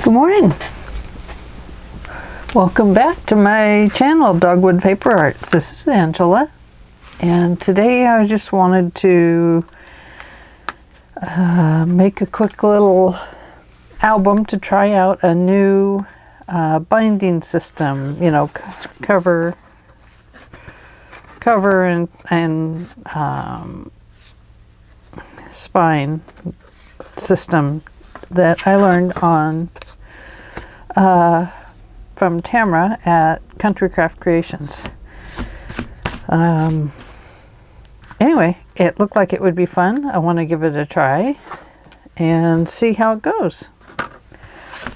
Good morning. Welcome back to my channel, Dogwood Paper Arts. This is Angela, and today I just wanted to make a quick little album to try out a new binding system. You know, cover and spine system that I learned on from Tamera at Country Craft Creations. Anyway, it looked like it would be fun. I want to give it a try and see how it goes.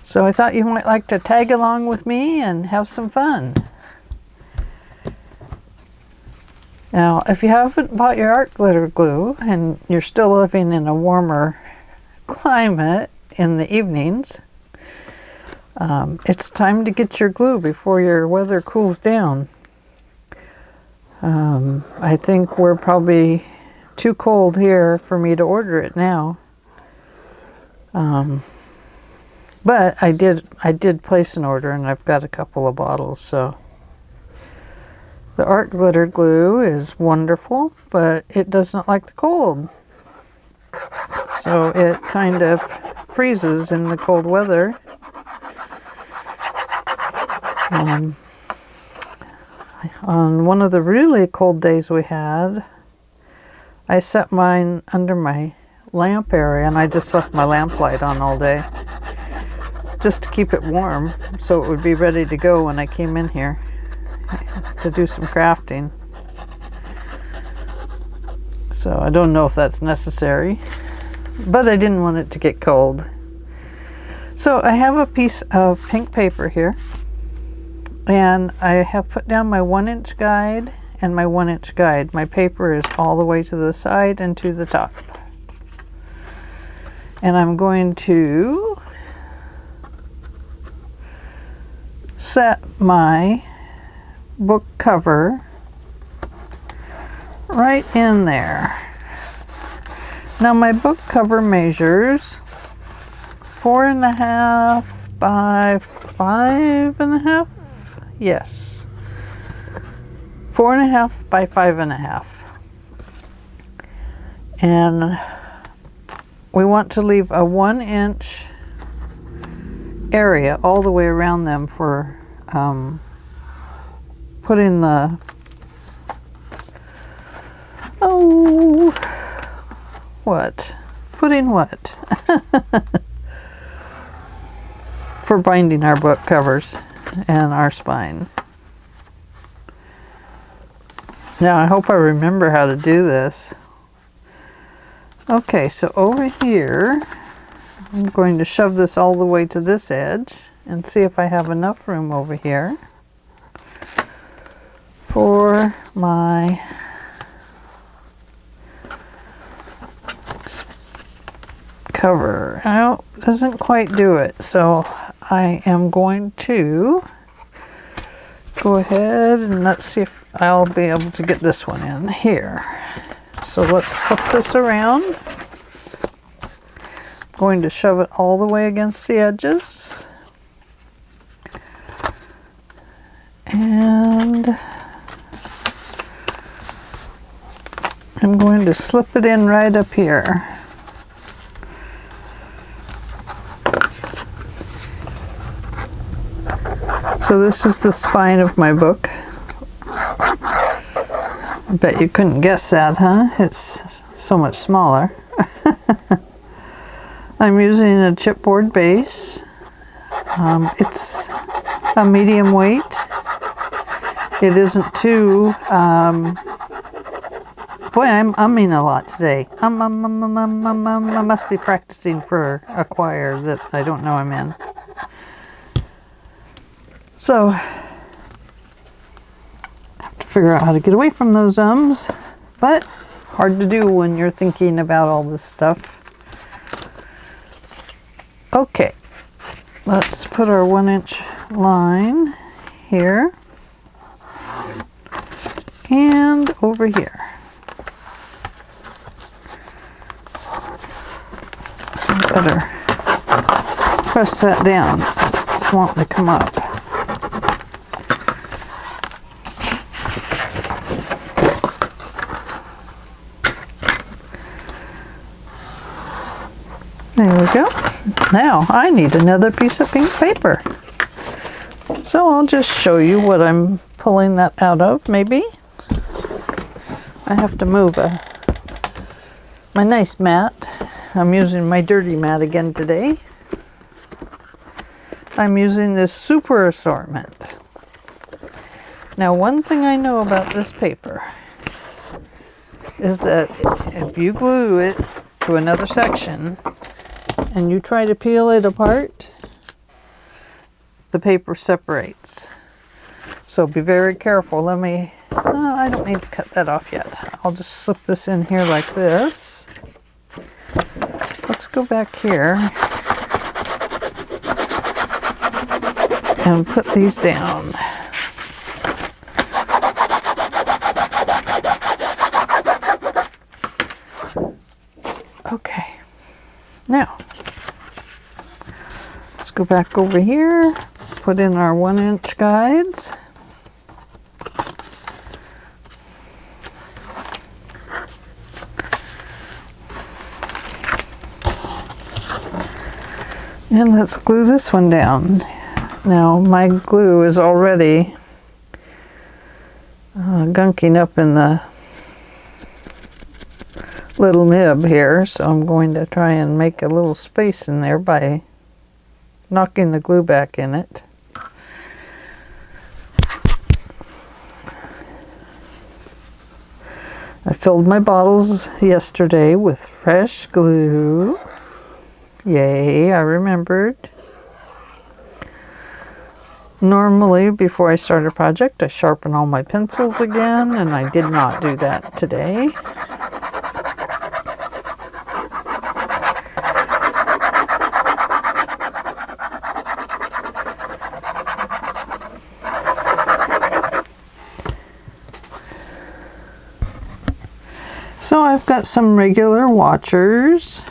So I thought you might like to tag along with me and have some fun. Now, if you haven't bought your art glitter glue and you're still living in a warmer climate in the evenings, it's time to get your glue before your weather cools down. I think we're probably too cold here for me to order it now. But I did place an order, and I've got a couple of bottles. So the art glitter glue is wonderful, but it doesn't like the cold. So it kind of freezes in the cold weather. On one of the really cold days we had, I set mine under my lamp area, and I just left my lamp light on all day just to keep it warm so it would be ready to go when I came in here to do some crafting. So I don't know if that's necessary, but I didn't want it to get cold. So I have a piece of pink paper here, and I have put down my 1-inch guide and my 1-inch guide. My paper is all the way to the side and to the top. And I'm going to set my book cover right in there. Now my book cover measures 4.5 by 5.5. Yes, 4.5 by 5.5. And we want to leave a 1-inch area all the way around them for putting the putting what? For binding our book covers and our spine. Now I hope I remember how to do this. Okay, so over here I'm going to shove this all the way to this edge and see if I have enough room over here for my cover. No, doesn't quite do it, so I am going to go ahead and let's see if I'll be able to get this one in here. So let's flip this around. I'm going to shove it all the way against the edges. And I'm going to slip it in right up here. So this is the spine of my book. I bet you couldn't guess that, huh? It's so much smaller. I'm using a chipboard base. It's a medium weight. It isn't too... boy, I'm umming a lot today. I must be practicing for a choir that I don't know I'm in. So, I have to figure out how to get away from those ums, but hard to do when you're thinking about all this stuff. Okay, let's put our 1-inch line here and over here. Better press that down. It's wanting to come up. There we go. Now I need another piece of pink paper. So I'll just show you what I'm pulling that out of, maybe. I have to move my nice mat. I'm using my dirty mat again today. I'm using this super assortment. Now, one thing I know about this paper is that if you glue it to another section and you try to peel it apart, the paper separates. So be very careful. I don't need to cut that off yet. I'll just slip this in here like this. Let's go back here and put these down. Okay, now let's go back over here, put in our 1-inch guides. And let's glue this one down. Now my glue is already gunking up in the little nib here, so I'm going to try and make a little space in there by knocking the glue back in it. I filled my bottles yesterday with fresh glue. Yay, I remembered. Normally, before I start a project, I sharpen all my pencils again, and I did not do that today. So I've got some regular watchers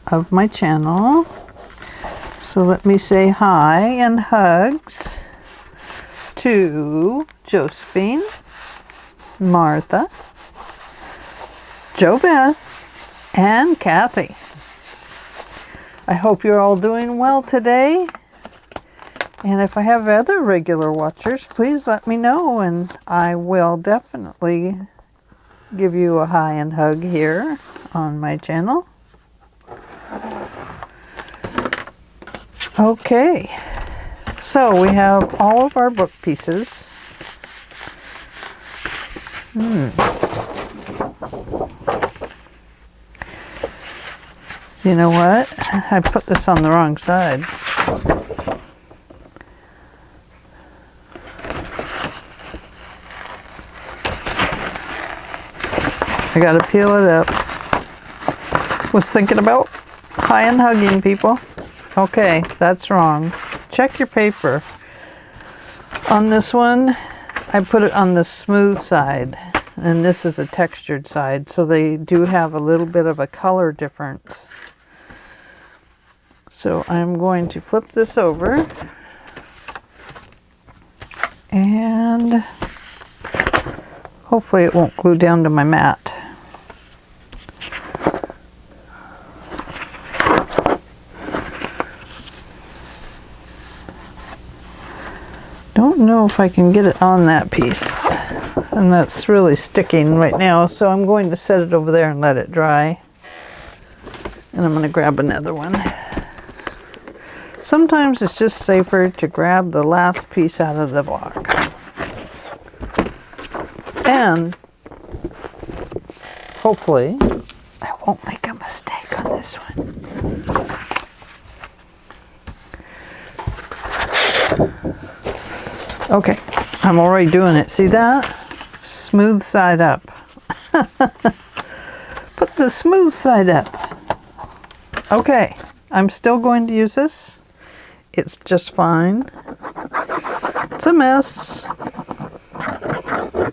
of my channel. So let me say hi and hugs to Josephine, Martha, Jo Beth, and Kathy. I hope you're all doing well today. And if I have other regular watchers, please let me know, and I will definitely give you a hi and hug here on my channel. Okay, so we have all of our book pieces. You know what? I put this on the wrong side. I gotta peel it up. Was thinking about hi and hugging people. Okay, that's wrong. Check your paper. On this one, I put it on the smooth side, and this is a textured side, so they do have a little bit of a color difference. So I'm going to flip this over, and hopefully it won't glue down to my mat. Don't know if I can get it on that piece, and that's really sticking right now, so I'm going to set it over there and let it dry, and I'm going to grab another one. Sometimes it's just safer to grab the last piece out of the block, and hopefully I won't make a mistake on this one. Okay, I'm already doing it. See that? Smooth side up. Put the smooth side up. Okay, I'm still going to use this. It's just fine. It's a mess.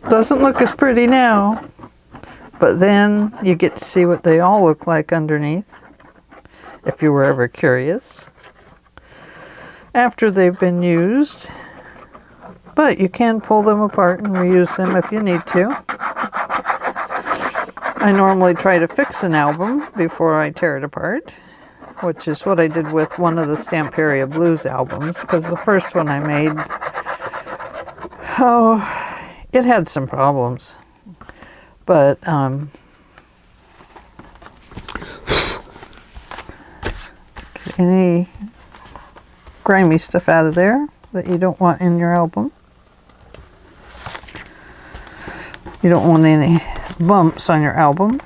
Doesn't look as pretty now, but then you get to see what they all look like underneath, if you were ever curious. after they've been used, but you can pull them apart and reuse them if you need to. I normally try to fix an album before I tear it apart, which is what I did with one of the Tamera Blues albums, because the first one I made, it had some problems. But get any grimy stuff out of there that you don't want in your album. You don't want any bumps on your album.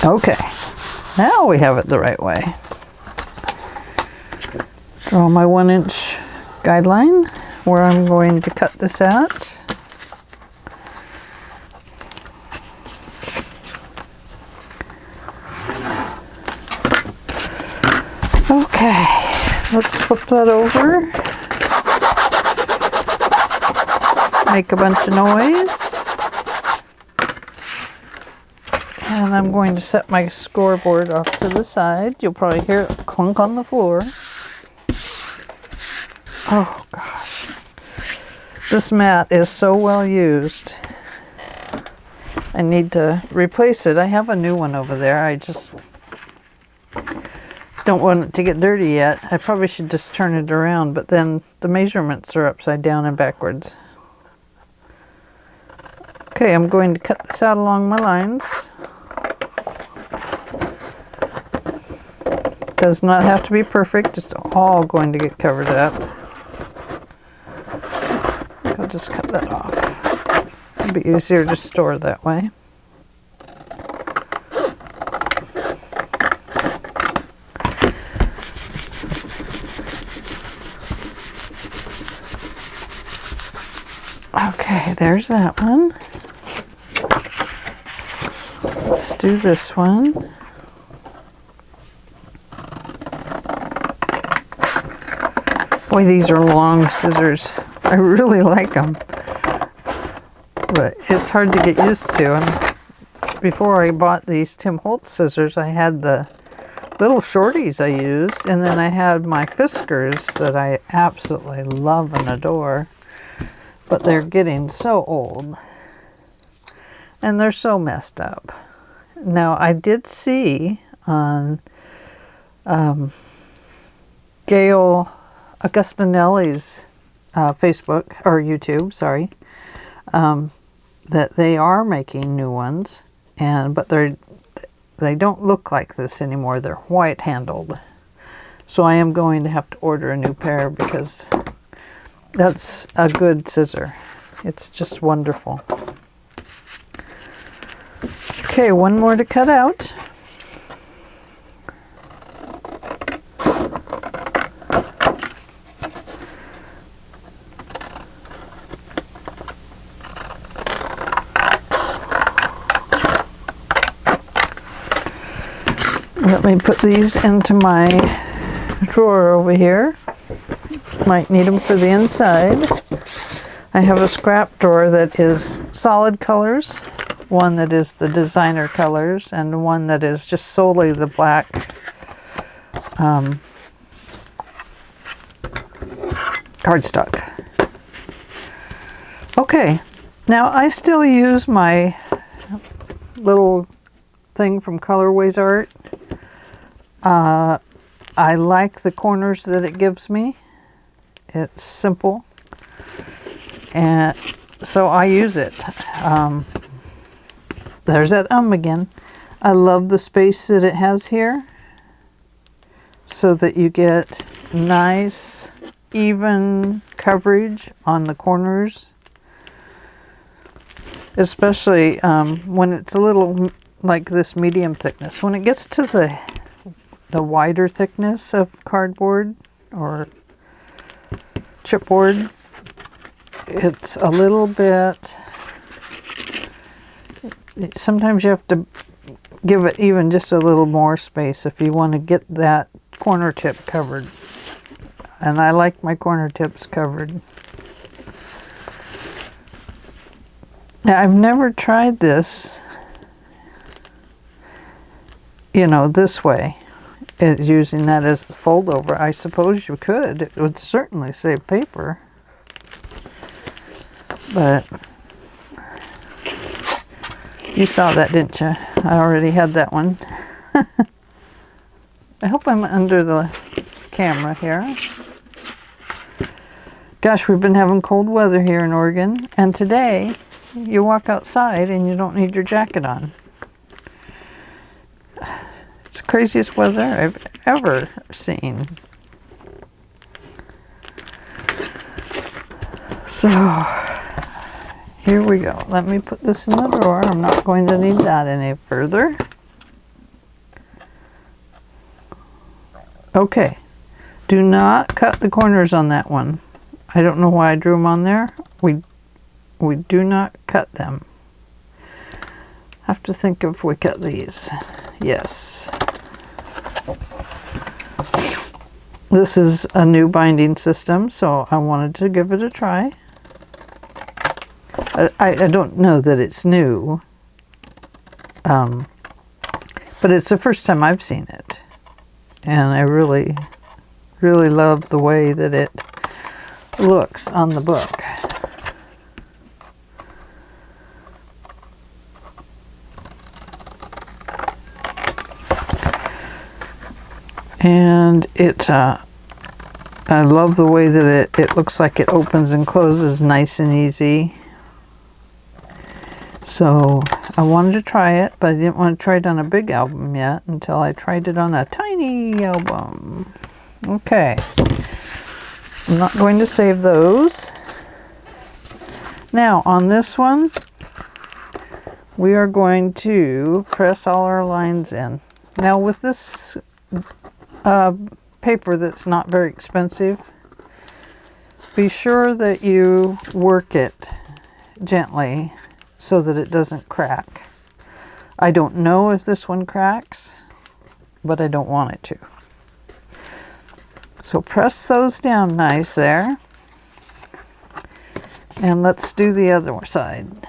Okay, now we have it the right way. Draw my 1-inch guideline where I'm going to cut this at. Okay, let's flip that over. Make a bunch of noise. And I'm going to set my scoreboard off to the side. You'll probably hear it clunk on the floor. Oh gosh. This mat is so well used. I need to replace it. I have a new one over there. I just don't want it to get dirty yet. I probably should just turn it around, but then the measurements are upside down and backwards. Okay, I'm going to cut this out along my lines. Does not have to be perfect, it's all going to get covered up. I'll just cut that off. It'll be easier to store that way. Okay, there's that one. Let's do this one. Boy, these are long scissors. I really like them, but it's hard to get used to. And before I bought these Tim Holtz scissors, I had the little shorties I used, and then I had my Fiskars that I absolutely love and adore, but they're getting so old, and they're so messed up. Now, I did see on Gail Augustinelli's Facebook, or YouTube, sorry, that they are making new ones, but they don't look like this anymore. They're white handled. So I am going to have to order a new pair because that's a good scissor. It's just wonderful. Okay, one more to cut out. Let me put these into my drawer over here. Might need them for the inside. I have a scrap drawer that is solid colors, one that is the designer colors, and one that is just solely the black cardstock. Okay, now I still use my little thing from Colorways Art. I like the corners that it gives me. It's simple, and so I use it. There's that again. I love the space that it has here, so that you get nice, even coverage on the corners, especially when it's a little like this medium thickness. When it gets to the wider thickness of cardboard or chipboard, it's a little bit, sometimes you have to give it even just a little more space if you want to get that corner tip covered. And I like my corner tips covered. Now, I've never tried this you know, this way, it's using that as the fold over. I suppose you could. It would certainly save paper. But you saw that, didn't you? I already had that one. I hope I'm under the camera here. Gosh, we've been having cold weather here in Oregon, and today you walk outside and you don't need your jacket on. It's the craziest weather I've ever seen. So here we go. Let me put this in the drawer. I'm not going to need that any further. Okay. Do not cut the corners on that one. I don't know why I drew them on there. We do not cut them. Have to think if we cut these. Yes. This is a new binding system, so I wanted to give it a try. I don't know that it's new, but it's the first time I've seen it, and I really, really love the way that it looks on the book. And I love the way that it looks like it opens and closes nice and easy. So I wanted to try it, but I didn't want to try it on a big album yet until I tried it on a tiny album. Okay. I'm not going to save those. Now on this one, we are going to press all our lines in. Now with this paper that's not very expensive, be sure that you work it gently so that it doesn't crack. I don't know if this one cracks, but I don't want it to. So press those down nice there. And let's do the other side.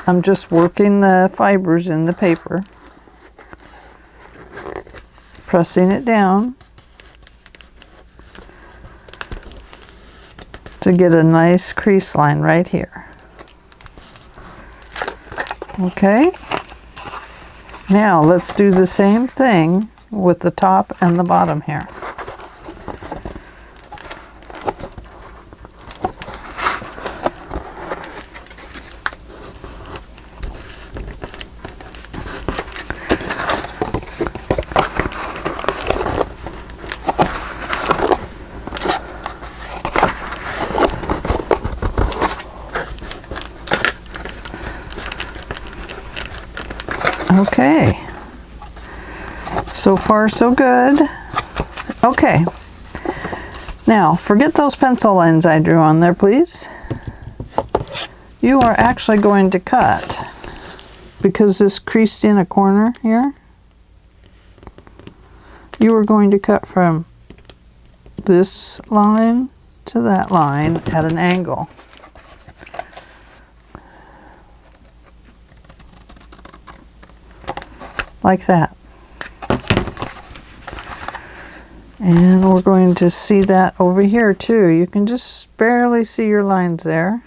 I'm just working the fibers in the paper, pressing it down to get a nice crease line right here. Okay, now let's do the same thing with the top and the bottom here. Okay, so far so good. Okay, now forget those pencil lines I drew on there, please. You are actually going to cut, because this creased in a corner here, you are going to cut from this line to that line at an angle. Like that. And we're going to see that over here too. You can just barely see your lines there.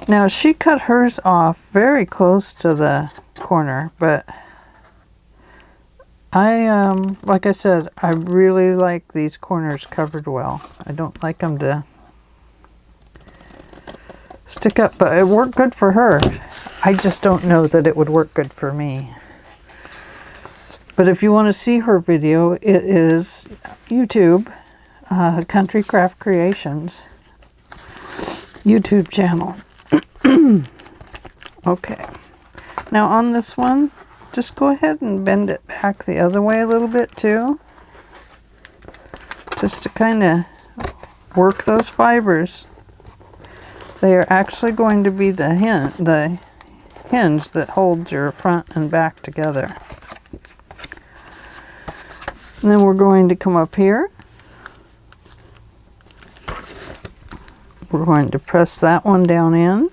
Now she cut hers off very close to the corner, but like I said, I really like these corners covered well. I don't like them to stick up, but it worked good for her. I just don't know that it would work good for me. But if you want to see her video, it is YouTube, Country Craft Creations YouTube channel. Okay. Now on this one, just go ahead and bend it back the other way a little bit too. Just to kind of work those fibers. They are actually going to be the hinge that holds your front and back together. And then we're going to come up here. We're going to press that one down in.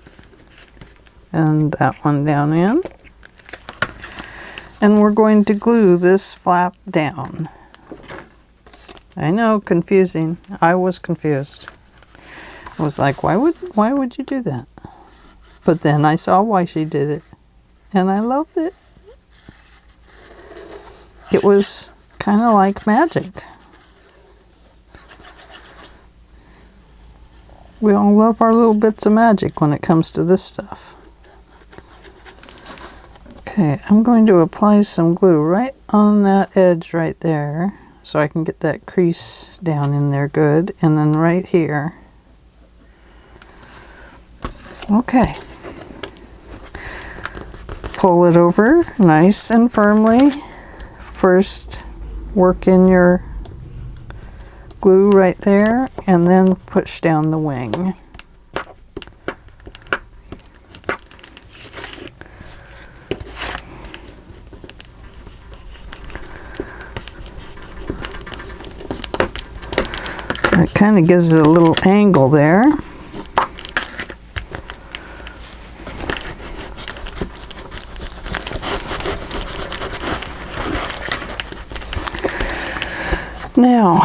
and that one down in. And we're going to glue this flap down. I know, confusing. I was confused. I was like, why would you do that? But then I saw why she did it, and I loved it. It was kind of like magic. We all love our little bits of magic when it comes to this stuff. Okay, I'm going to apply some glue right on that edge right there so I can get that crease down in there good, and then right here. Okay. Pull it over nice and firmly. First, work in your glue right there, and then push down the wing. It kind of gives it a little angle there. Now,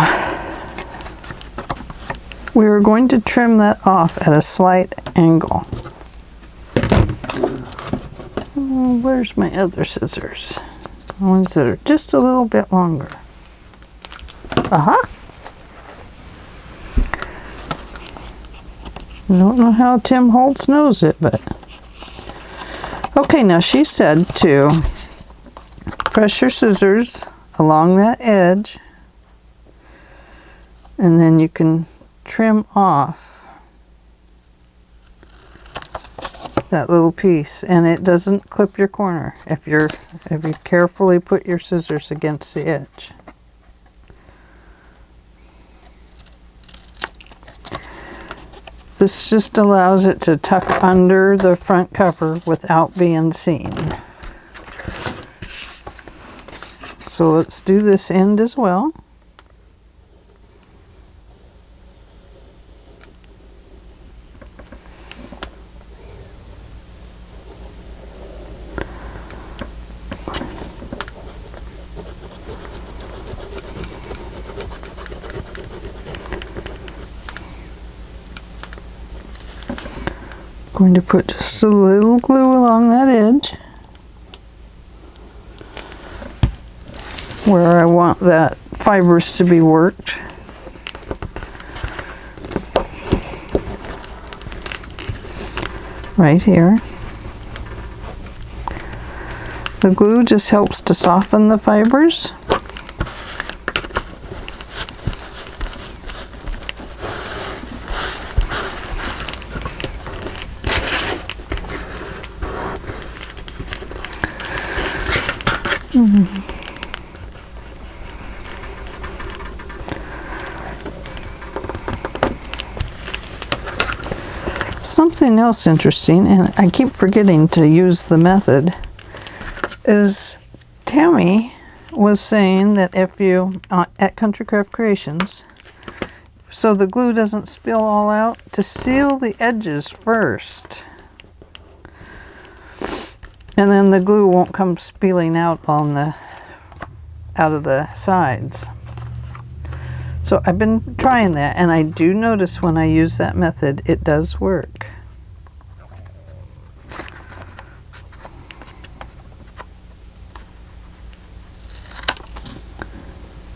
we're going to trim that off at a slight angle. Where's my other scissors? The ones that are just a little bit longer. Aha! I don't know how Tim Holtz knows it, but... Okay, now she said to press your scissors along that edge, and then you can trim off that little piece, and it doesn't clip your corner if you carefully put your scissors against the edge. This just allows it to tuck under the front cover without being seen. So let's do this end as well. Going to put just a little glue along that edge where I want that fibers to be worked. Right here. The glue just helps to soften the fibers. Something else interesting, and I keep forgetting to use the method, is Tammy was saying that if you, at Country Craft Creations, so the glue doesn't spill all out, to seal the edges first. And then the glue won't come spilling out out of the sides. So I've been trying that, and I do notice when I use that method, it does work.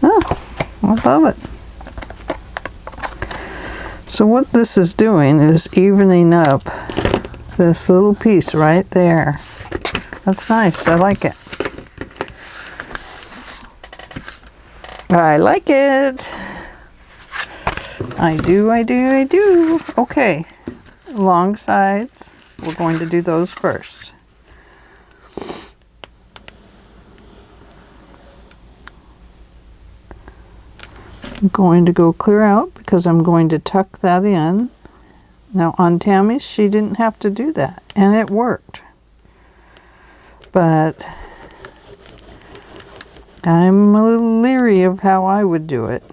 Oh, I love it. So what this is doing is evening up this little piece right there. That's nice. I like it. I like it. I do. Okay. Long sides. We're going to do those first. I'm going to go clear out because I'm going to tuck that in. Now on Tammy's, she didn't have to do that, and it worked. But I'm a little leery of how I would do it.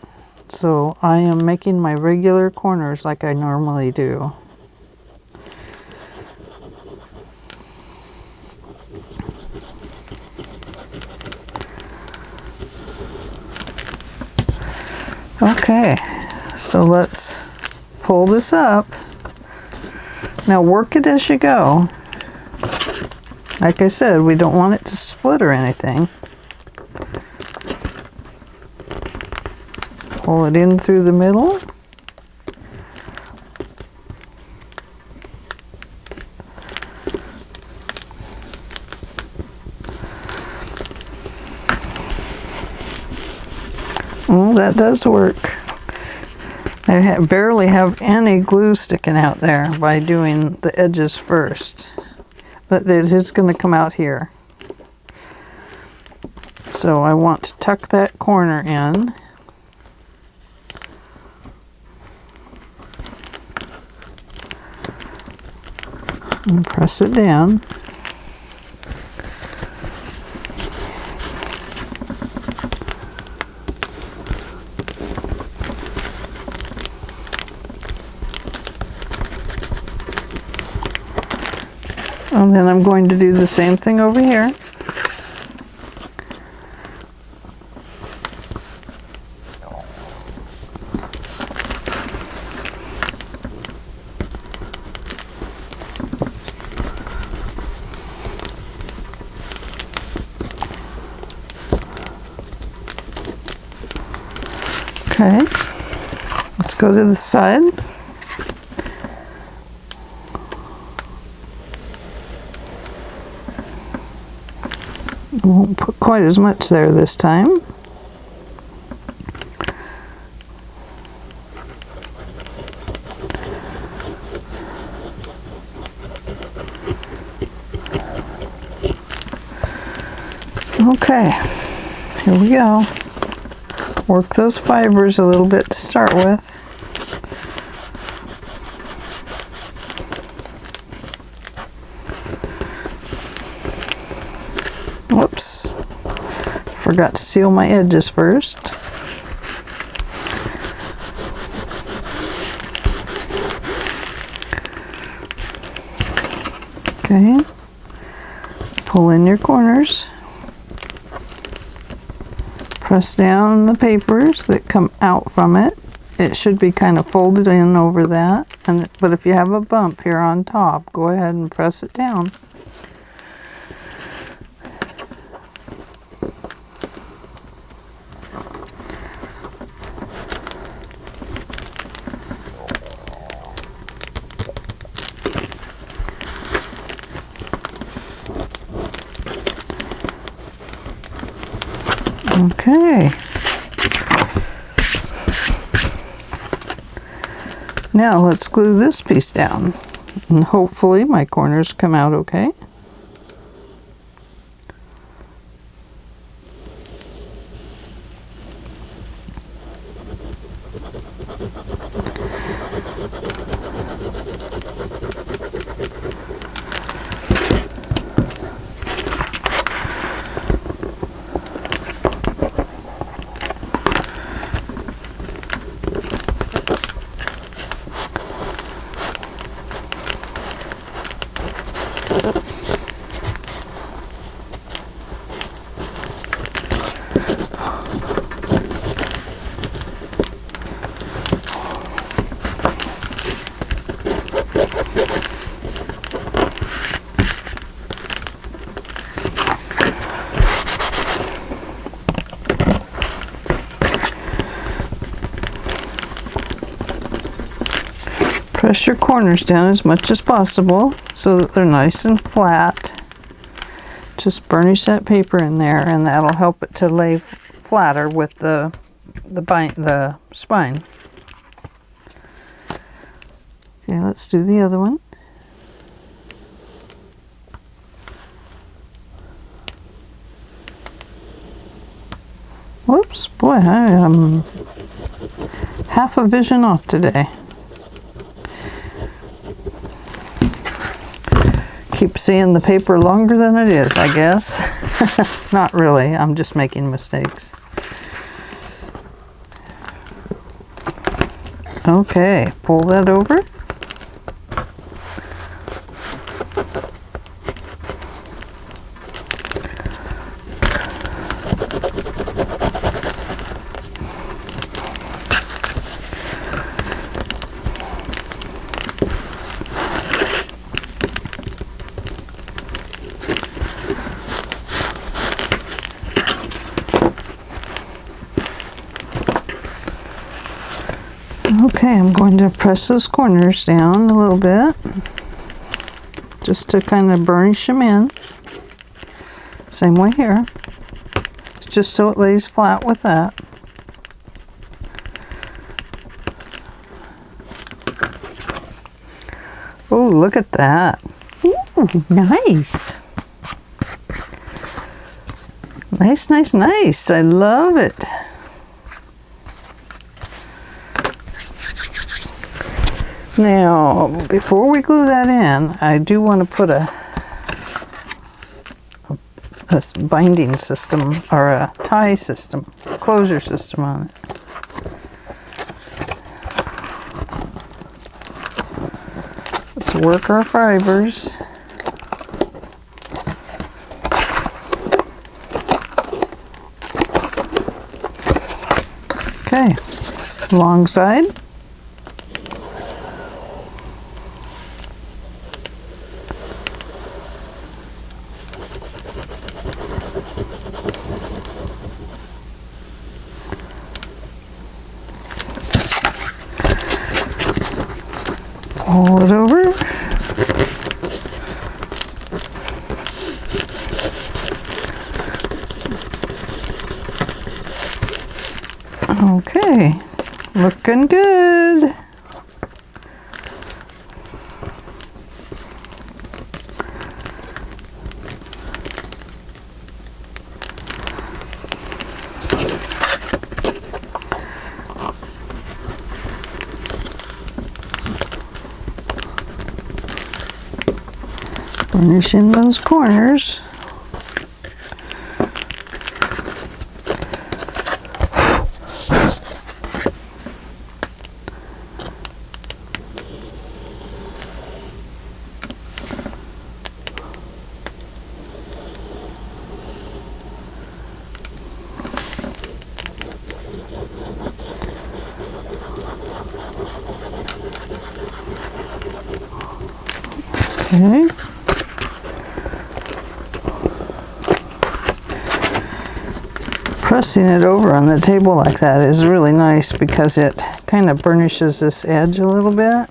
So I am making my regular corners like I normally do. Okay, so let's pull this up. Now work it as you go. Like I said, we don't want it to split or anything. Pull it in through the middle. Well, that does work. I barely have any glue sticking out there by doing the edges first. But it is going to come out here. So I want to tuck that corner in. And press it down. And then I'm going to do the same thing over here. Okay, let's go to the side. Won't put quite as much there this time. Okay, here we go. Work those fibers a little bit to start with. Whoops, forgot to seal my edges first. Okay, pull in your corners. Press down the papers that come out from it. It should be kind of folded in over that. But if you have a bump here on top, go ahead and press it down. Okay. Now let's glue this piece down. And hopefully my corners come out okay. Press your corners down as much as possible so that they're nice and flat. Just burnish that paper in there and that'll help it to lay flatter with the spine. Okay, let's do the other one. Whoops, boy, I am half a vision off today. Keep seeing the paper longer than it is, I guess. Not really, I'm just making mistakes. Okay, pull that over. Okay, I'm going to press those corners down a little bit, just to kind of burnish them in. Same way here, just so it lays flat with that. Oh, look at that. Ooh, nice. Nice, nice, nice. I love it. Now, before we glue that in, I do want to put a binding system, or a tie system, closure system on it. Let's work our fibers. Okay, long side. Pull it over. Okay, looking good. Burnish in those corners. Okay. Pressing it over on the table like that is really nice because it kind of burnishes this edge a little bit.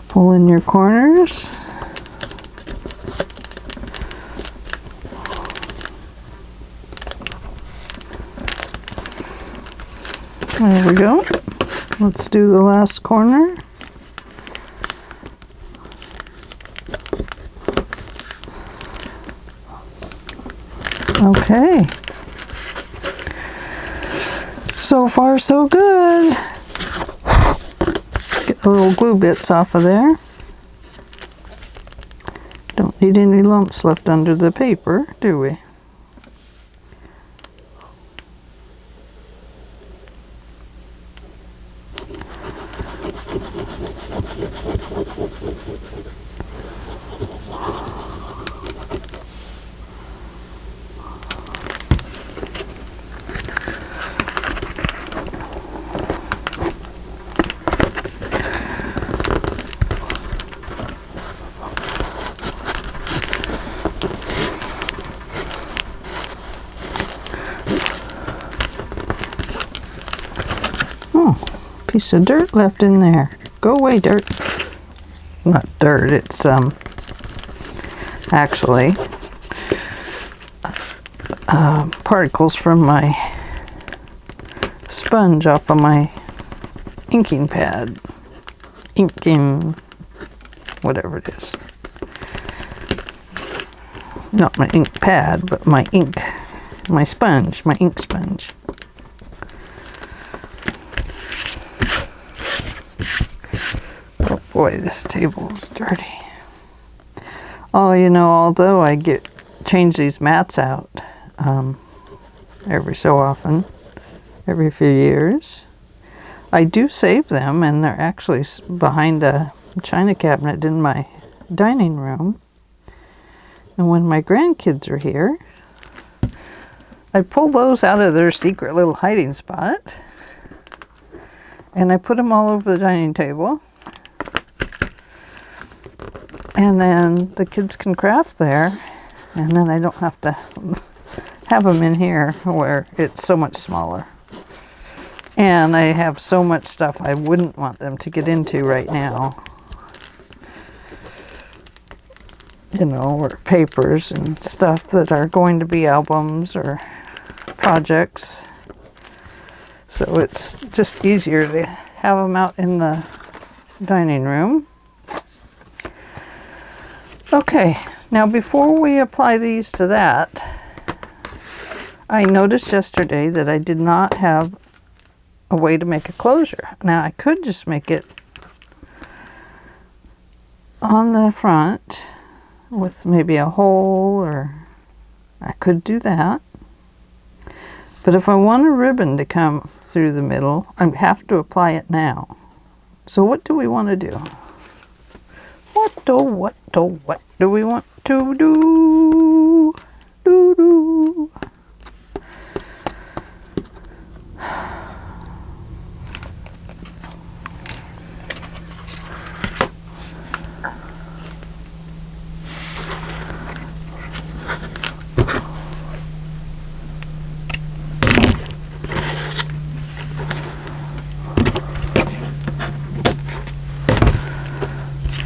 Pull in your corners. There we go. Let's do the last corner. Okay. So far, so good. Get the little glue bits off of there. Don't need any lumps left under the paper, do we? Piece of dirt left in there. Go away, dirt. Not dirt, it's actually particles from my sponge off of my inking pad. Inking, whatever it is. Not my ink pad, but my ink, my sponge, my ink sponge. Oh boy, this table is dirty. Oh, you know, although I change these mats out every so often, every few years, I do save them, and they're actually behind a china cabinet in my dining room. And when my grandkids are here, I pull those out of their secret little hiding spot, and I put them all over the dining table. And then the kids can craft there, and then I don't have to have them in here where it's so much smaller. And I have so much stuff I wouldn't want them to get into right now. You know, or papers and stuff that are going to be albums or projects. So it's just easier to have them out in the dining room. Okay, now before we apply these to that, I noticed yesterday that I did not have a way to make a closure. Now I could just make it on the front with maybe a hole, or I could do that. But if I want a ribbon to come through the middle, I have to apply it now. So what do we want to do? What do we want to do? Do.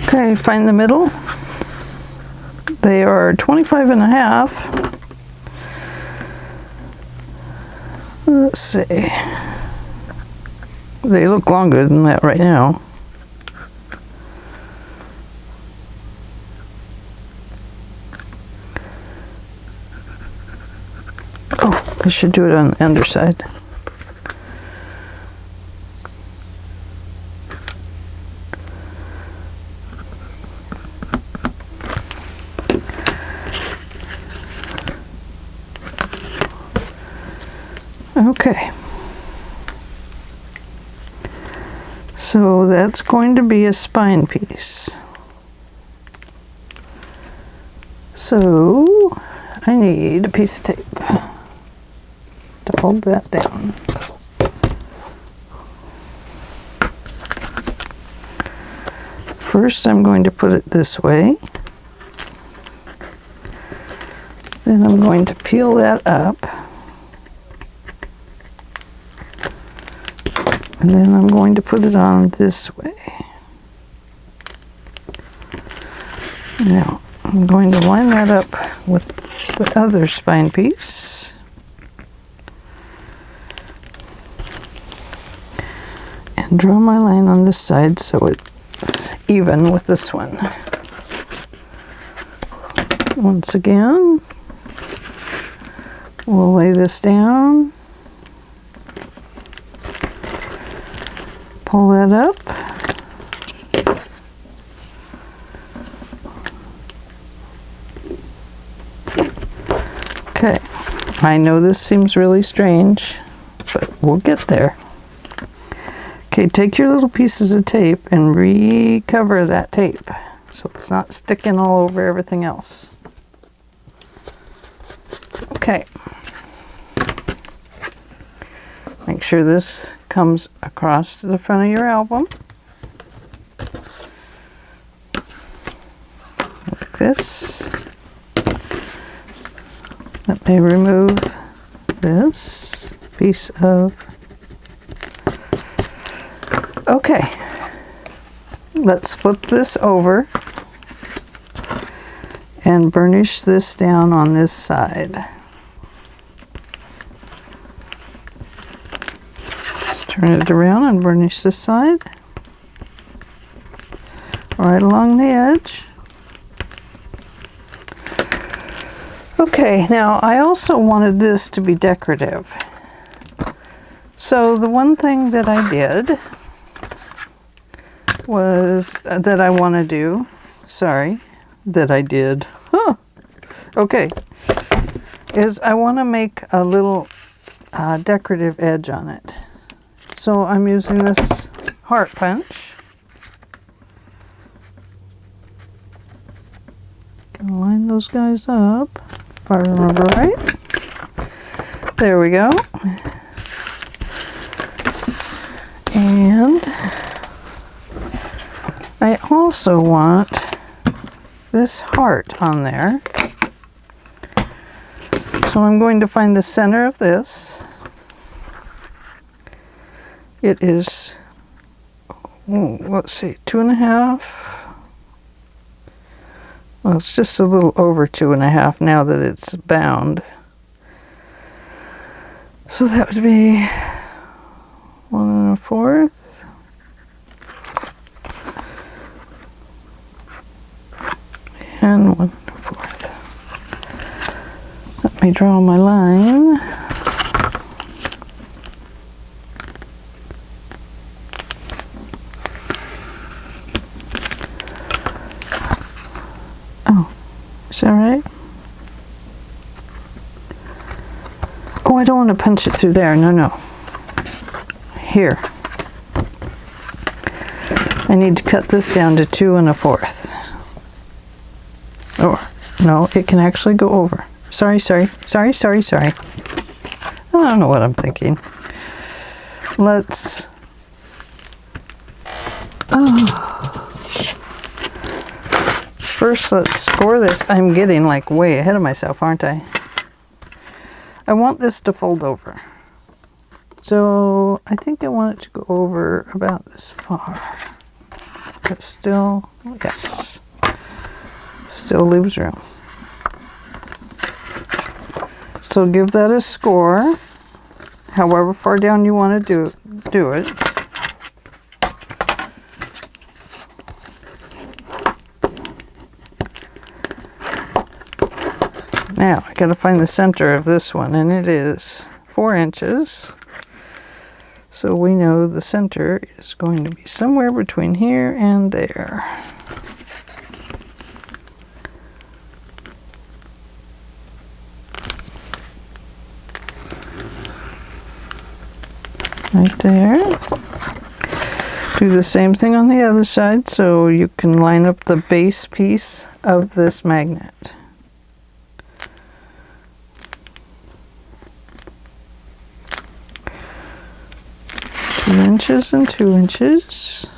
Okay, find the middle. They are 25.5. Let's see. They look longer than that right now. Oh, I should do it on the underside. Okay, so that's going to be a spine piece. So I need a piece of tape to hold that down. First I'm going to put it this way. Then I'm going to peel that up. And then I'm going to put it on this way. Now, I'm going to line that up with the other spine piece. And draw my line on this side so it's even with this one. Once again, we'll lay this down. Pull that up. Okay, I know this seems really strange, but we'll get there. Okay, take your little pieces of tape and recover that tape so it's not sticking all over everything else. Okay. Make sure this comes across to the front of your album. Like this. Let me remove this piece of... Okay. Let's flip this over and burnish this down on this side. Turn it around and burnish this side, right along the edge. Okay, now I also wanted this to be decorative. So the one thing that I did was, that I want to do, okay, is I want to make a little decorative edge on it. So I'm using this heart punch. Line those guys up, if I remember right. There we go. And I also want this heart on there. So I'm going to find the center of this. It is, let's see, 2.5. Well, it's just a little over 2.5 now that it's bound. So that would be 1.25. And 1.25. Let me draw my line. Oh, is that right? Oh, I don't want to punch it through there. No, no. Here. I need to cut this down to 2.25. Or, no, it can actually go over. Sorry. I don't know what I'm thinking. Let's... First, let's score this. I'm getting like way ahead of myself, aren't I? I want this to fold over. So I think I want it to go over about this far. But still, yes. Still leaves room. So give that a score, however far down you want to do it. Now I got to find the center of this one, and it is 4 inches. So we know the center is going to be somewhere between here and there. Right there. Do the same thing on the other side so you can line up the base piece of this magnet. Two inches and 2 inches.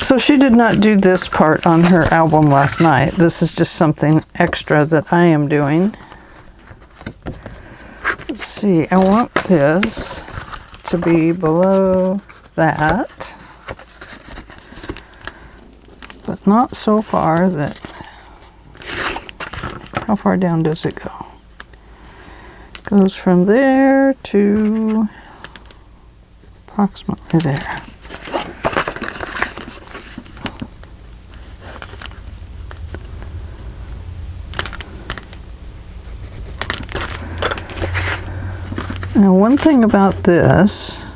So she did not do this part on her album last night. This is just something extra that I am doing. Let's see, I want this to be below that, but not so far that, how far down does it go? It goes from there to approximately there. Now, one thing about this,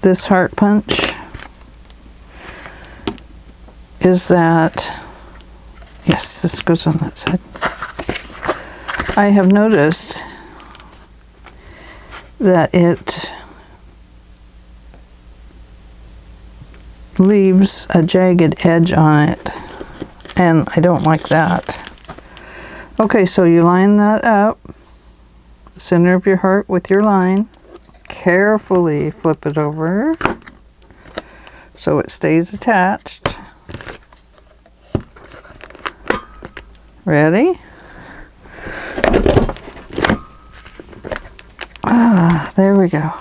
this heart punch, is that, yes, this goes on that side. I have noticed that it leaves a jagged edge on it, and I don't like that. Okay, so you line that up, the center of your heart with your line. Carefully flip it over so it stays attached. Ready? There we go.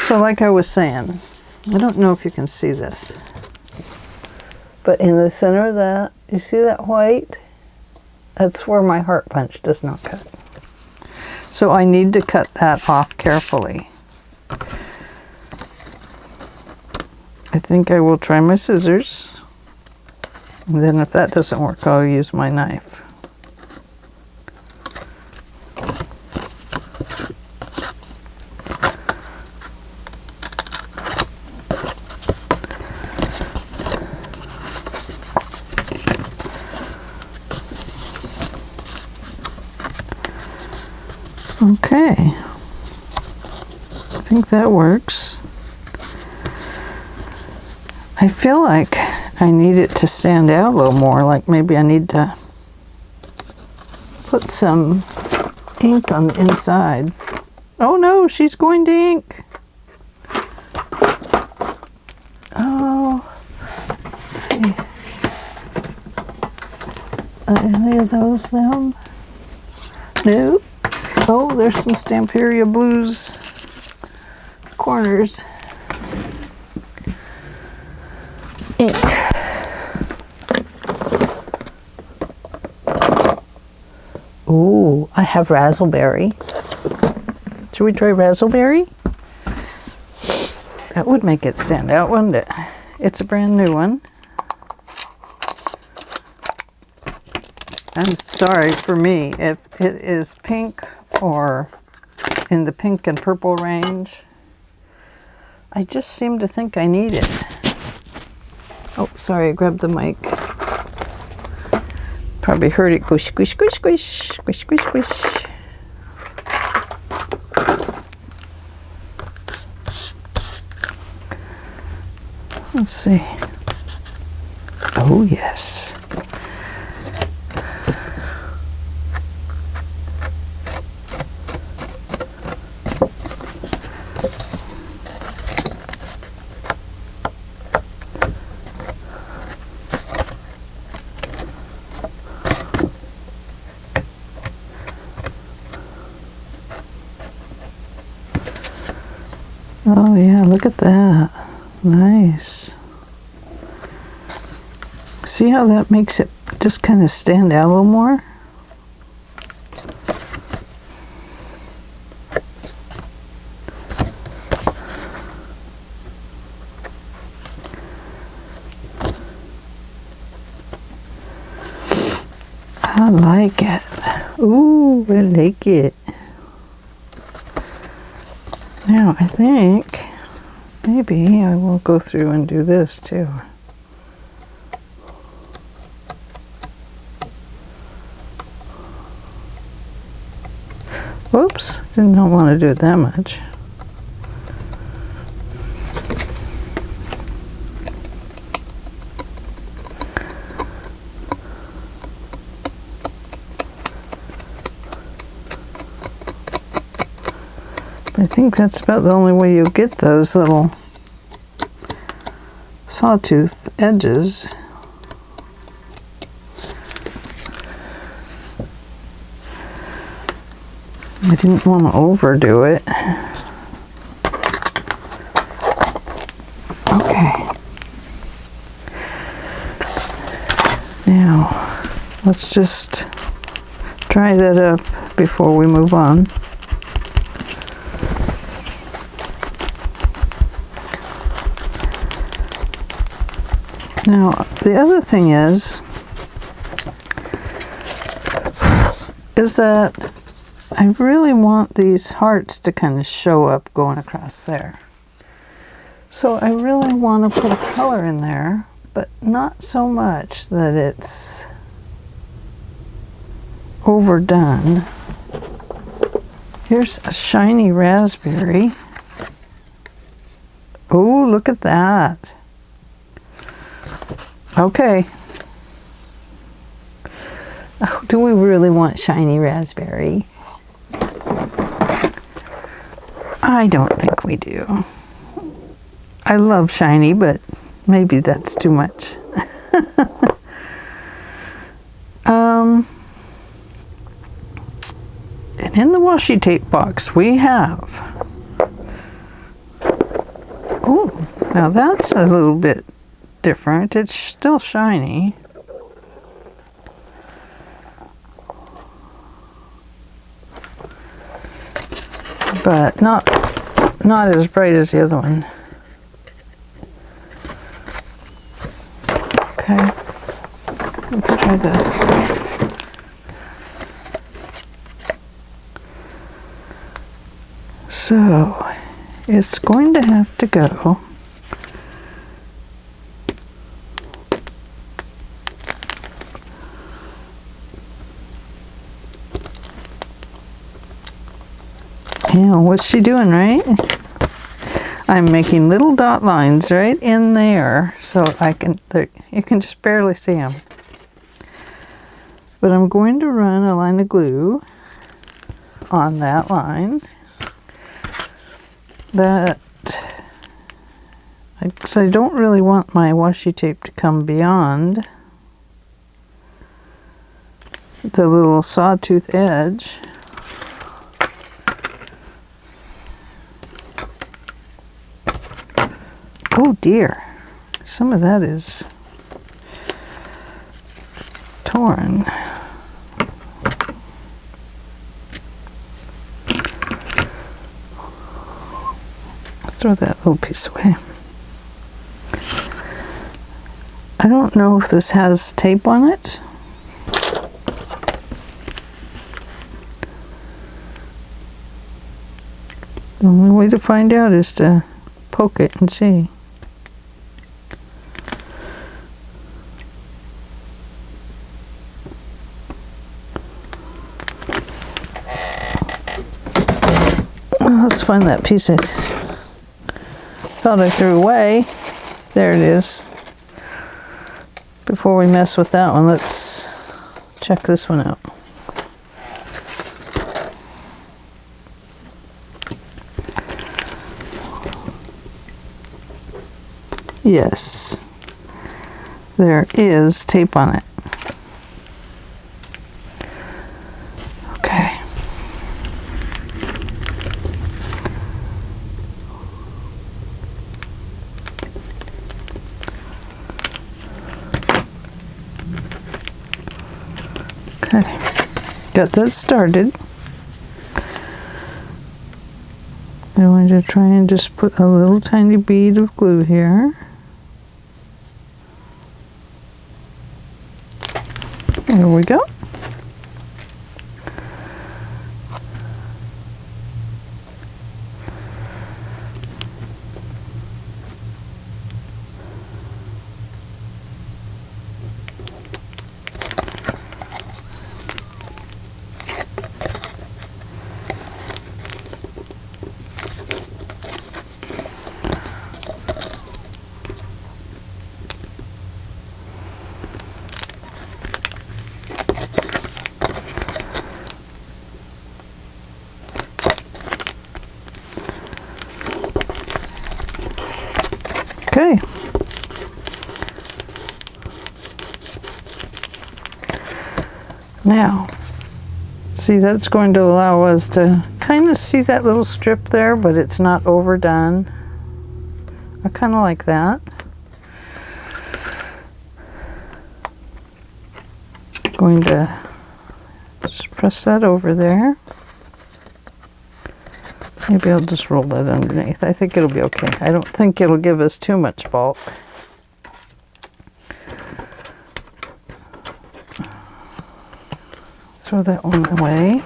So like I was saying, I don't know if you can see this, but in the center of that, you see that white? That's where my heart punch does not cut. So I need to cut that off carefully. I think I will try my scissors. And then if that doesn't work, I'll use my knife. Okay, I think that works. I feel like I need it to stand out a little more, like maybe I need to put some ink on the inside. Oh no, she's going to ink. Oh, let's see. Are any of those them? No. Oh, there's some Stamperia Blues corners. Ink. Ooh, I have raspberry. Should we try raspberry? That would make it stand out, wouldn't it? It's a brand new one. I'm sorry for me if it is pink or in the pink and purple range. I just seem to think I need it. Oh, sorry, I grabbed the mic. Probably heard it go squish, squish, squish, squish, squish, squish. Let's see. Oh, yes. Oh yeah, look at that. Nice. See how that makes it just kind of stand out a little more? I like it. Ooh, I like it. Now, I think maybe I will go through and do this too. Whoops, did not want to do it that much. I think that's about the only way you'll get those little sawtooth edges. I didn't want to overdo it. Okay. Now, let's just dry that up before we move on. Now, the other thing is that I really want these hearts to kind of show up going across there. So I really want to put a color in there, but not so much that it's overdone. Here's a shiny raspberry. Oh, look at that. Okay. Oh, do we really want shiny raspberry? I don't think we do. I love shiny, but maybe that's too much. And in the washi tape box we have, oh, now that's a little bit different. It's still shiny. But not as bright as the other one. Okay, let's try this. So it's going to have to go and what's she doing, right? I'm making little dot lines right in there so you can just barely see them. But I'm going to run a line of glue on that line. Because I don't really want my washi tape to come beyond the little sawtooth edge. Oh dear, some of that is torn. Throw that little piece away. I don't know if this has tape on it. The only way to find out is to poke it and see. Let's find that piece I thought I threw away. There it is. Before we mess with that one, let's check this one out. Yes, there is tape on it. Okay. Okay, got that started. I'm going to try and just put a little tiny bead of glue here. There we go. Okay. Now, see, that's going to allow us to kind of see that little strip there, but it's not overdone. I kind of like that. Going to just press that over there. Maybe I'll just roll that underneath. I think it'll be okay. I don't think it'll give us too much bulk. Throw that one away.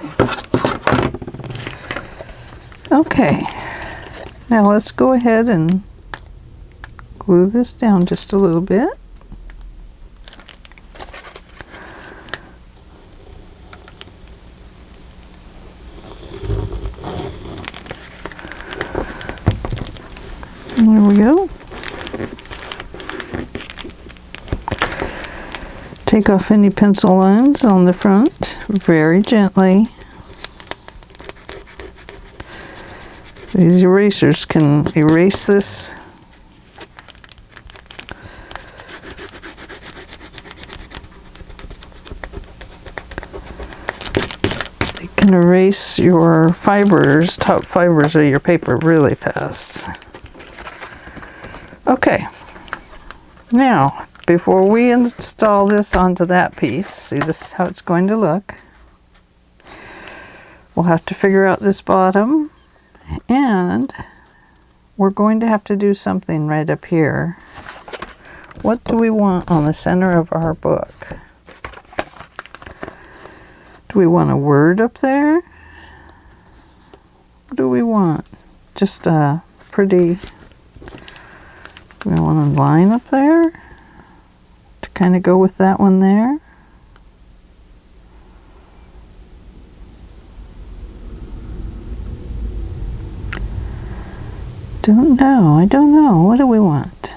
Okay. Now let's go ahead and glue this down just a little bit. There we go. Take off any pencil lines on the front very gently. These erasers can erase this. They can erase your fibers, top fibers of your paper really fast. Okay, now before we install this onto that piece, see, this is how it's going to look. We'll have to figure out this bottom, and we're going to have to do something right up here. What do we want on the center of our book? Do we want a word up there? What do we want? Just a pretty... Do we want a line up there to kind of go with that one there? Don't know. I don't know. What do we want?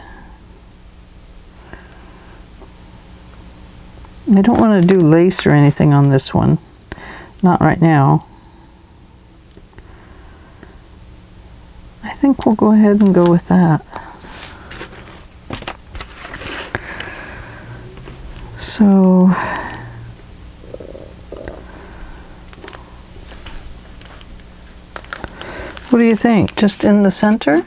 I don't want to do lace or anything on this one. Not right now. think we'll go ahead and go with that. So what do you think? Just in the center?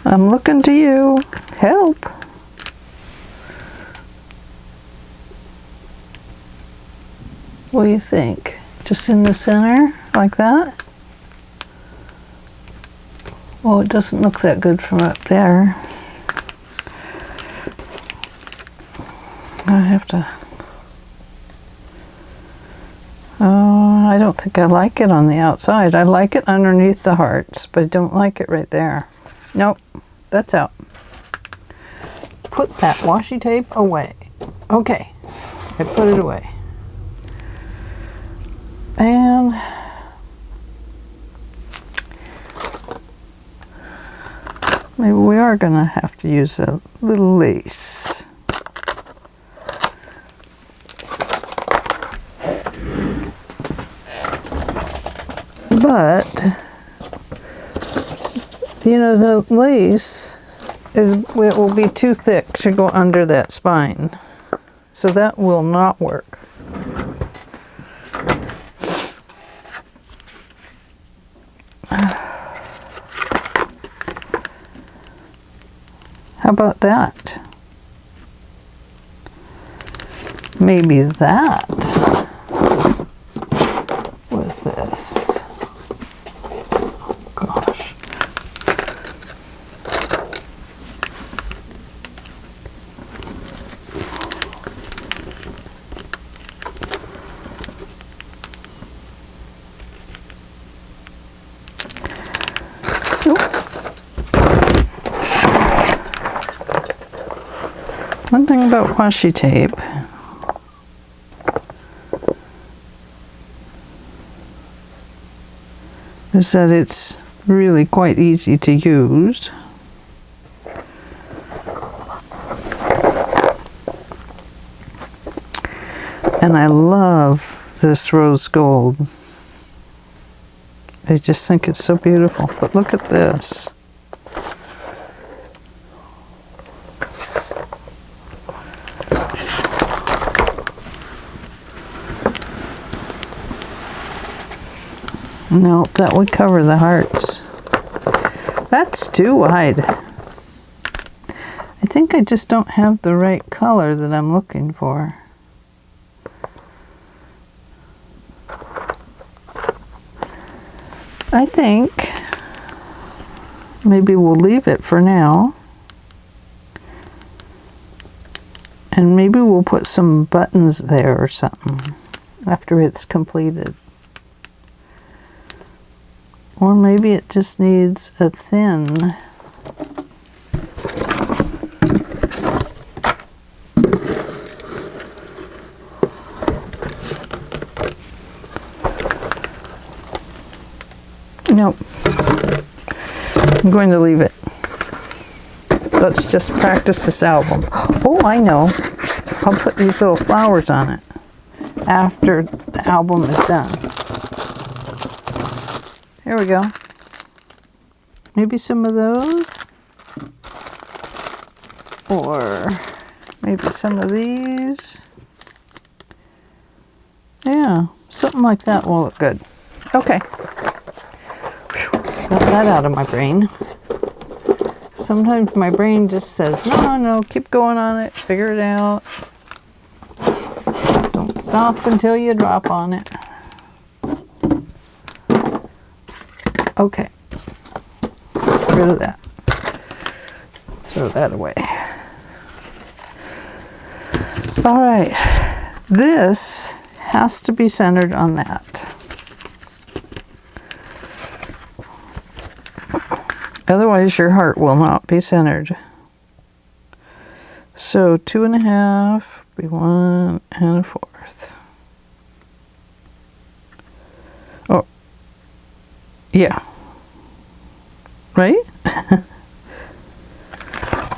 I'm looking to you. Help. What do you think? Just in the center, like that? Well, it doesn't look that good from up there. I have to... I don't think I like it on the outside. I like it underneath the hearts, but I don't like it right there. Nope, that's out. Put that washi tape away. Okay, I put it away. And maybe we are gonna have to use a little lace. But, you know, the lace it will be too thick to go under that spine. So that will not work. How about that? Maybe that was this. Gosh. One thing about washi tape is that it's really quite easy to use. And I love this rose gold. I just think it's so beautiful. But look at this. No, that would cover the hearts. That's too wide. I think I just don't have the right color that I'm looking for. I think maybe we'll leave it for now. And maybe we'll put some buttons there or something after it's completed. Or maybe it just needs a thin. Nope. I'm going to leave it. Let's just practice this album. Oh, I know. I'll put these little flowers on it after the album is done. Here we go. Maybe some of those. Or maybe some of these. Yeah, something like that will look good. Okay. Got that out of my brain. Sometimes my brain just says, no, keep going on it, figure it out. Don't stop until you drop on it. Okay, get rid of that. Throw that away. All right, this has to be centered on that. Otherwise your heart will not be centered. So 2.5, be 1 1/4. Oh, yeah. Right?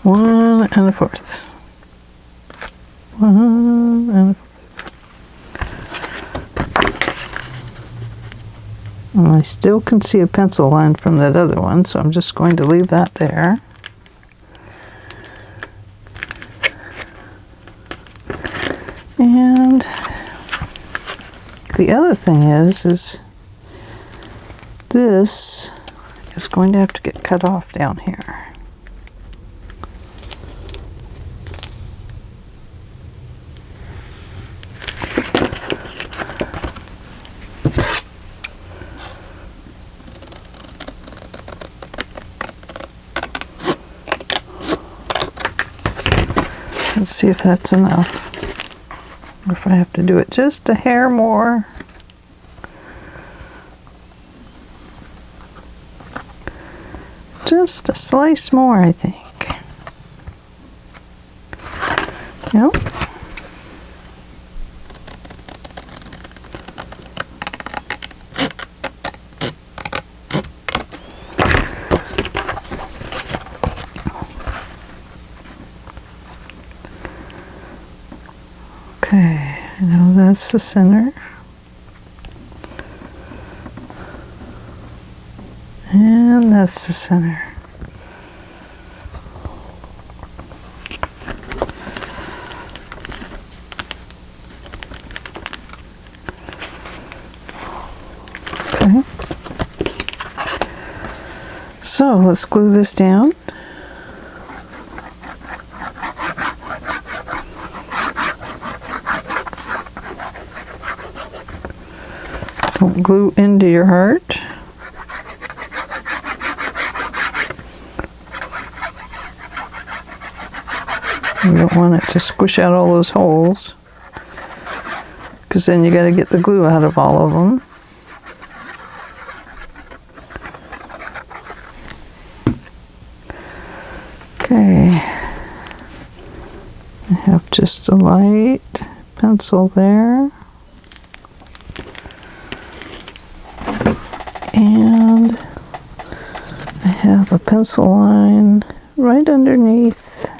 1 1/4. 1 1/4. And I still can see a pencil line from that other one, so I'm just going to leave that there. And the other thing is this is going to have to get cut off down here. Let's see if that's enough. Or if I have to do it just a hair more. Just a slice more, I think. Yep. Okay, now that's the center. And that's the center. Okay. So let's glue this down. Don't glue into your heart. You don't want it to squish out all those holes, because then you got to get the glue out of all of them. Okay, I have just a light pencil there. And I have a pencil line right underneath.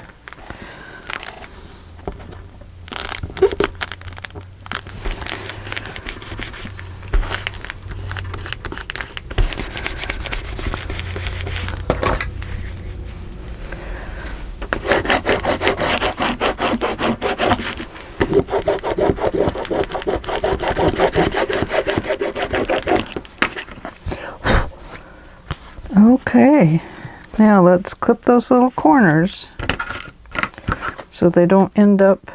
Okay, now let's clip those little corners so they don't end up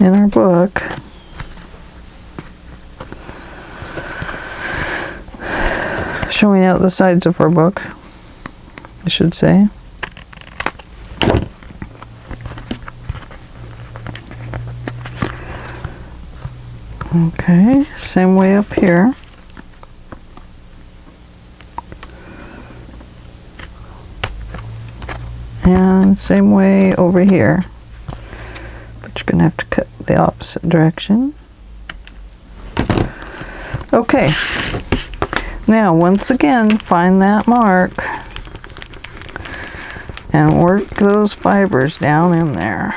in our book. Showing out the sides of our book, I should say. Okay, same way up here. And same way over here. But you're going to have to cut the opposite direction. Okay. Now, once again, find that mark and work those fibers down in there.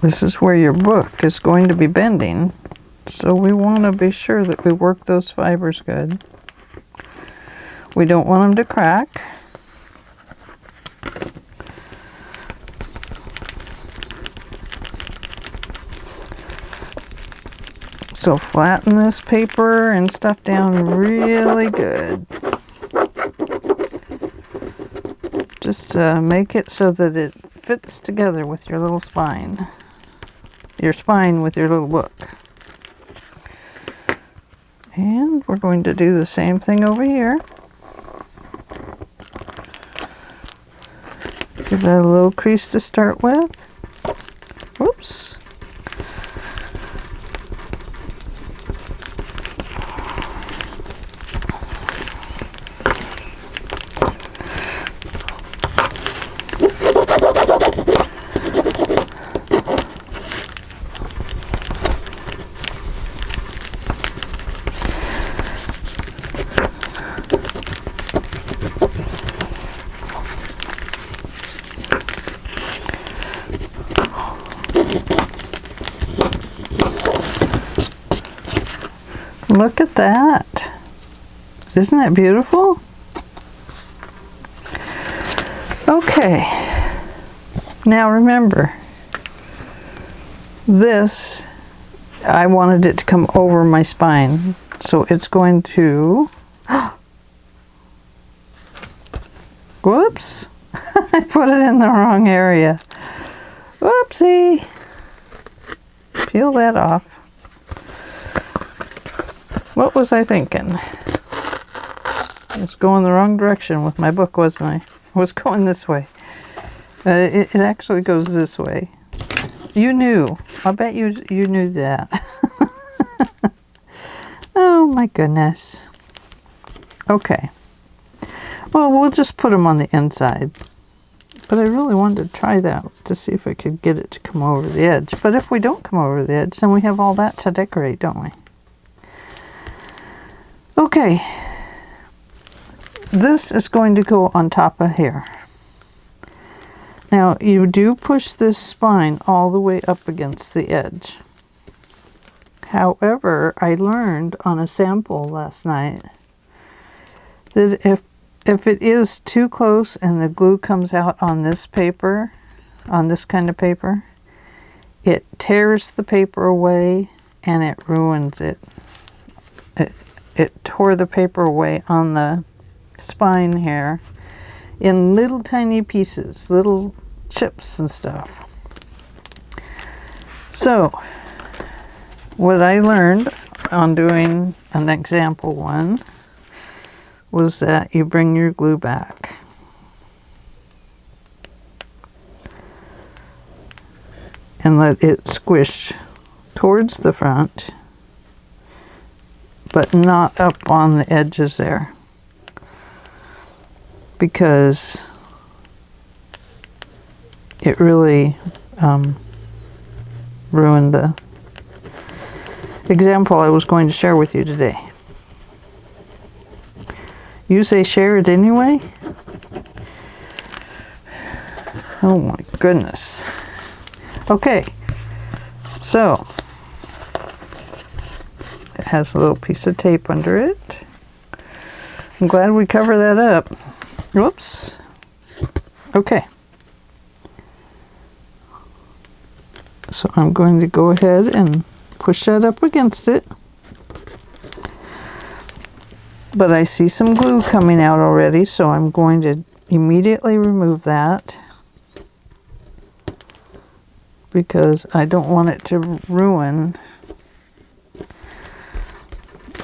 This is where your book is going to be bending, so we want to be sure that we work those fibers good. We don't want them to crack. So flatten this paper and stuff down really good. Just make it so that it fits together with your little spine. Your spine with your little book. And we're going to do the same thing over here. Give that a little crease to start with. Whoops. Look at that. Isn't that beautiful? Okay. Now remember, this, I wanted it to come over my spine. So it's going to, whoops, I put it in the wrong area. Whoopsie. Peel that off. What was I thinking? I was going the wrong direction with my book, wasn't I? I was going this way. It actually goes this way. You knew. I bet you knew that. Oh my goodness. Okay. Well, we'll just put them on the inside. But I really wanted to try that to see if I could get it to come over the edge. But if we don't come over the edge, then we have all that to decorate, don't we? Okay. This is going to go on top of here. Now, you do push this spine all the way up against the edge. However, I learned on a sample last night that if it is too close and the glue comes out on this paper, on this kind of paper, it tears the paper away and it ruins it. It tore the paper away on the spine here in little tiny pieces, little chips and stuff. So, what I learned on doing an example one was that you bring your glue back. And let it squish towards the front, but not up on the edges there. Because it really ruined the example I was going to share with you today. You say share it anyway? Oh my goodness. Okay, so it has a little piece of tape under it. I'm glad we covered that up. Whoops. Okay. So I'm going to go ahead and push that up against it. But I see some glue coming out already, so I'm going to immediately remove that because I don't want it to ruin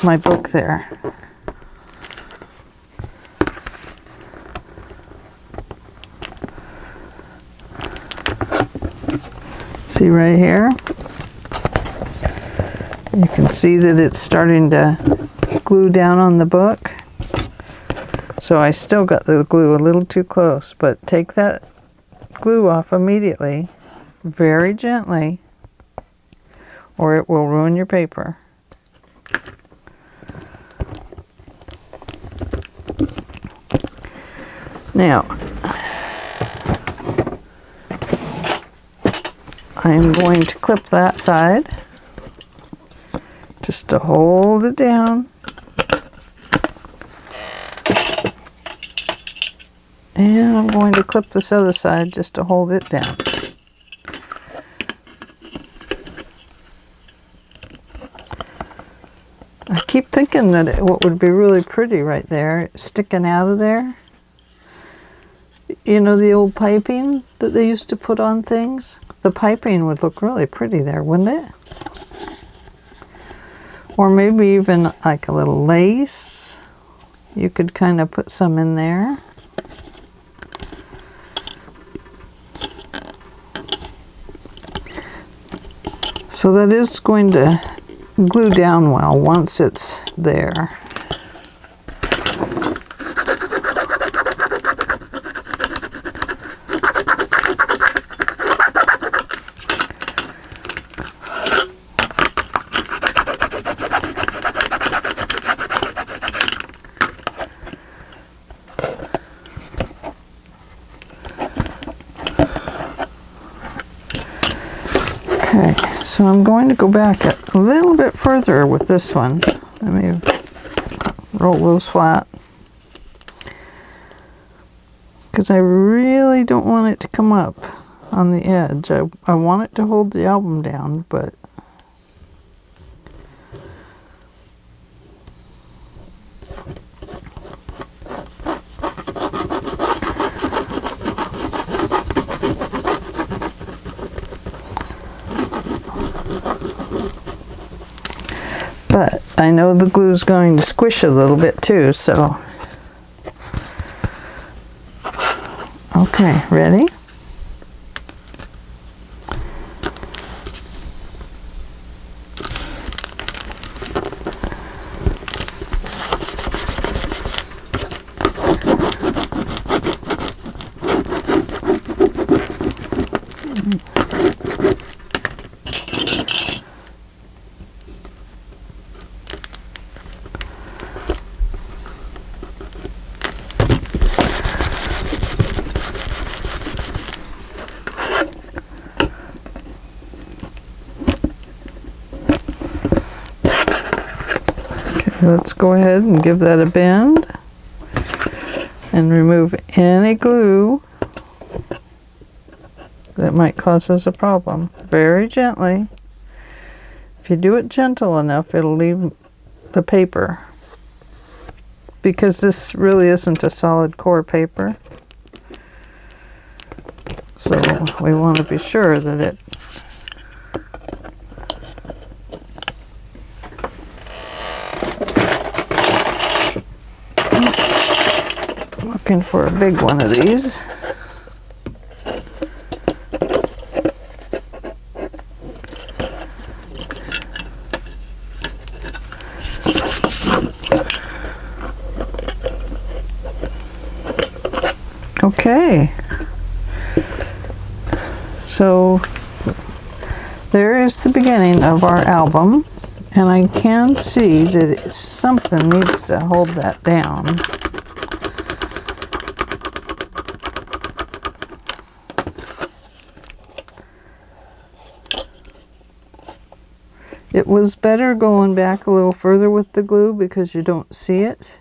my book there. See right here? You can see that it's starting to glue down on the book. So I still got the glue a little too close, but take that glue off immediately, very gently, or it will ruin your paper. Now, I'm going to clip that side just to hold it down. And I'm going to clip this other side just to hold it down. I keep thinking that what would be really pretty right there, sticking out of there. You know the old piping that they used to put on things? The piping would look really pretty there, wouldn't it? Or maybe even like a little lace. You could kind of put some in there. So that is going to glue down well once it's there. Okay, so I'm going to go back a little bit further with this one Let me roll those flat, because I really don't want it to come up on the edge. I want it to hold the album down, but I know the glue's going to squish a little bit too, so. Okay, ready? Let's go ahead and give that a bend and remove any glue that might cause us a problem. Very gently. If you do it gentle enough, it'll leave the paper, because this really isn't a solid core paper. So we want to be sure that it looking for a big one of these. Okay, so there is the beginning of our album, and I can see that something needs to hold that down. It was better going back a little further with the glue because you don't see it,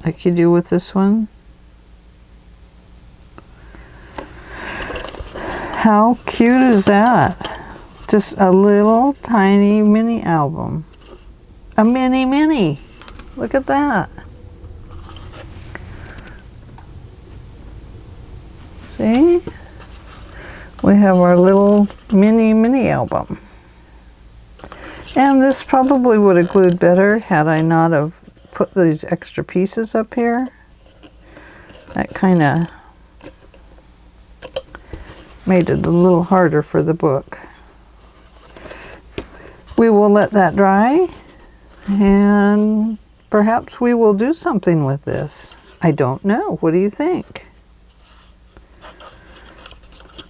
like you do with this one. How cute is that? Just a little tiny mini album. A mini. Look at that. See? We have our little mini album. And this probably would have glued better had I not have put these extra pieces up here. That kind of made it a little harder for the book. We will let that dry, and perhaps we will do something with this. I don't know. What do you think?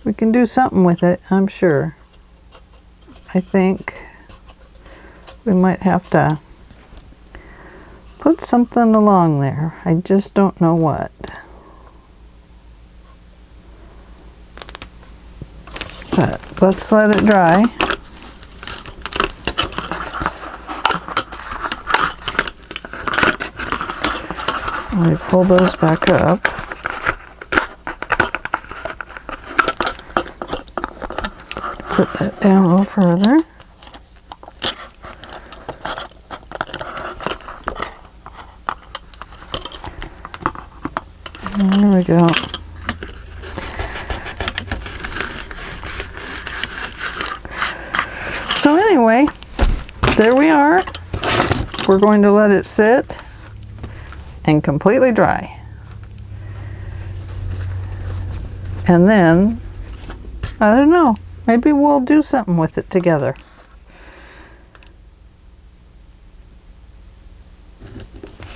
We can do something with it, I'm sure. I think we might have to put something along there. I just don't know what. But let's let it dry. Let me pull those back up. Put that down a little further. There we go. So anyway, there we are. We're going to let it sit and completely dry. And then, I don't know, maybe we'll do something with it together.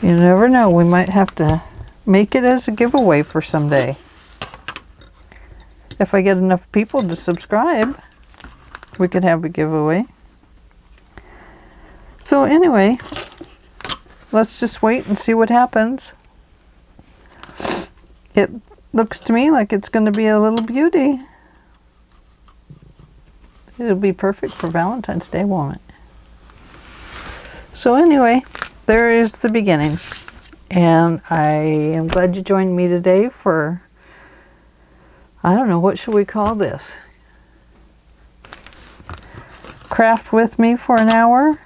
You never know, we might have to make it as a giveaway for someday. If I get enough people to subscribe, we could have a giveaway. So anyway, let's just wait and see what happens. It looks to me like it's going to be a little beauty. It'll be perfect for Valentine's Day, won't it? So anyway, there is the beginning. And I am glad you joined me today for, I don't know, what should we call this? Craft with me for an hour.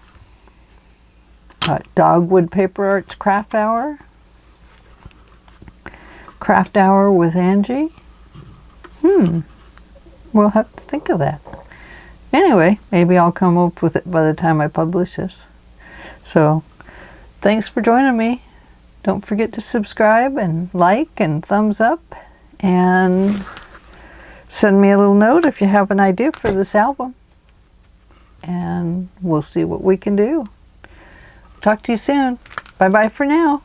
Dogwood Paper Arts Craft Hour. Craft Hour with Angie. We'll have to think of that. Anyway, maybe I'll come up with it by the time I publish this. So, thanks for joining me. Don't forget to subscribe and like and thumbs up. And send me a little note if you have an idea for this album. And we'll see what we can do. Talk to you soon. Bye-bye for now.